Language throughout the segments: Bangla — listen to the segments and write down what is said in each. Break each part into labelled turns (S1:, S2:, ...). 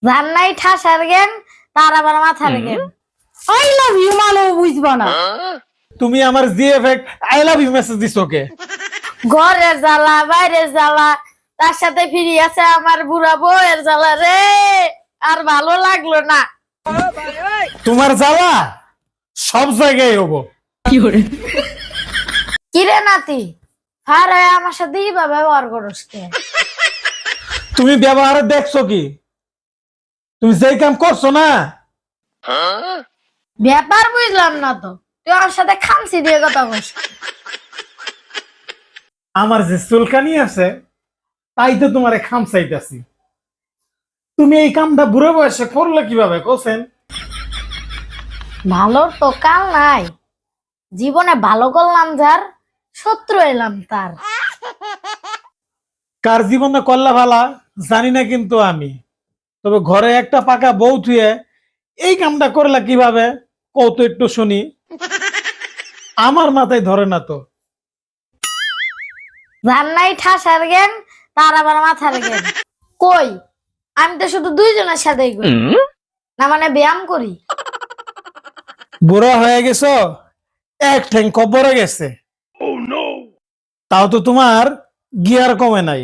S1: যার নাই ঠাসার জ্ঞান তার আবার মাথার জ্ঞান।
S2: আই লাভ ইউ মানে বুঝবা না।
S3: তুমি আমার জিএফএক্ট আই লাভ ইউ মেসেজ দিছো কে?
S1: ঘরের জ্বালা বাইরের জ্বালা তার সাথে ফিরি আছে আমার বুড়া বউয়ের জ্বালা রে, আর ভালো লাগলো না।
S3: তোমার জ্বালা সব জায়গায় হবো।
S1: কিরে নাতি আর আমার সাথে কিভাবে ব্যবহার করস কে?
S3: তুমি ব্যবহারে দেখছো কি? তুমি যেই কাম করছো না,
S1: ব্যাপার বুঝলাম না তো, তুই আমার সাথে খামসি দিয়ে কথা বলছ।
S3: আমার যে চুলকানি আছে তাই তো তোমারে খামচাইতেছি। তুমি এই কামটা বুড়ো বয়সে করলে কিভাবে কোসেন?
S1: ভালোর তো কাল নাই, জীবনে ভালো করলাম যার, শত্রু এলাম তার।
S3: কার জীবনে করলা ভালা জানি না, কিন্তু আমি তবে ঘরে একটা পাকা বউ থুয়ে এই কামটা করলা কিভাবে কত একটু শুনি। আমার মাথায় ধরে না তো।
S1: যার নাই ঠাসার জ্ঞান তার আবার মাথার জ্ঞান। কই আমি তো শুধু দুইজনের সাথেই করি না, মানে ব্যায়াম করি।
S3: বুড়া হয়ে গেছো, এক ঠ্যাং কবরে গেছে, তাও তো তোমার গিয়ার কমে নাই।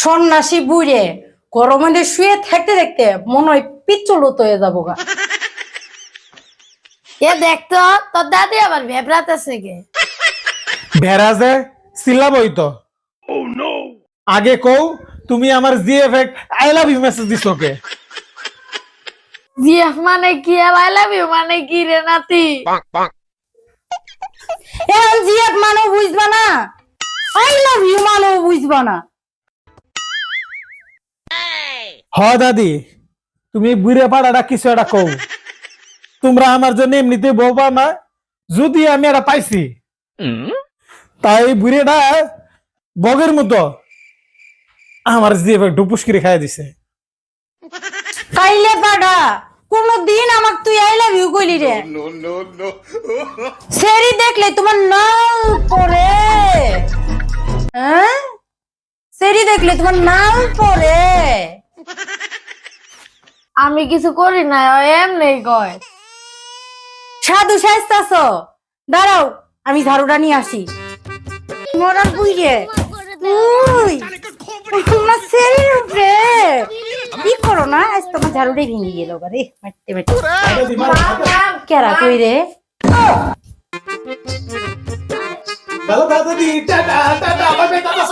S2: সন্ন্যাসী বুড়ে গরমে শুয়ে থাকতে থাকতে মনে হয় পিচ্চলত হয়ে যাবো গা।
S1: এ দেখতো তোর দাদি আবার ভেবরাতেছে গে।
S3: ভেড়াজে সিলাবই তো। আগে কও তুমি আমার জিএফএক্ট আই লাভ ইউ মেসেজ দিছো কে?
S1: জিএফ মানে কি আর আই লাভ ইউ মানে কি রে নাতি?
S2: এখন জিএফ মানে বুঝবা না, আই লাভ ইউ মানে বুঝবা না।
S3: হ দাদি, তুমি বুড়ে পাড়াটা কিছু একটা কও। তোমরা আমার জন্য এমনিতে বউ পা না, যদি আমি এটা পাইছি তাই বুড়েটা বগের মতো আমার জিএফএক্ট ডুপুস করে খাইয়া দিছে।
S2: কাইলে পাডা কোনদিন আমাক তুই আই লাভ ইউ কইলি রে? সেরি দেখলে তোমার নাল পরে, হ্যাঁ সেরি দেখলে তোমার নাল পরে।
S1: আমি কিছু করি না, এমনি কয়।
S2: সাধু সাইস্তাছ, দাঁড়াও আমি ঝাড়ুটা নিয়ে আসি। মরার বুইরে উই তোমার সেরির উপরে কি করো না, আজ তোমার ঝাড়ুটাই ভেঙে গেল রে মারতে মারতে। কেরা কই রে?
S3: দাদা দাদি tata tata bye bye tata.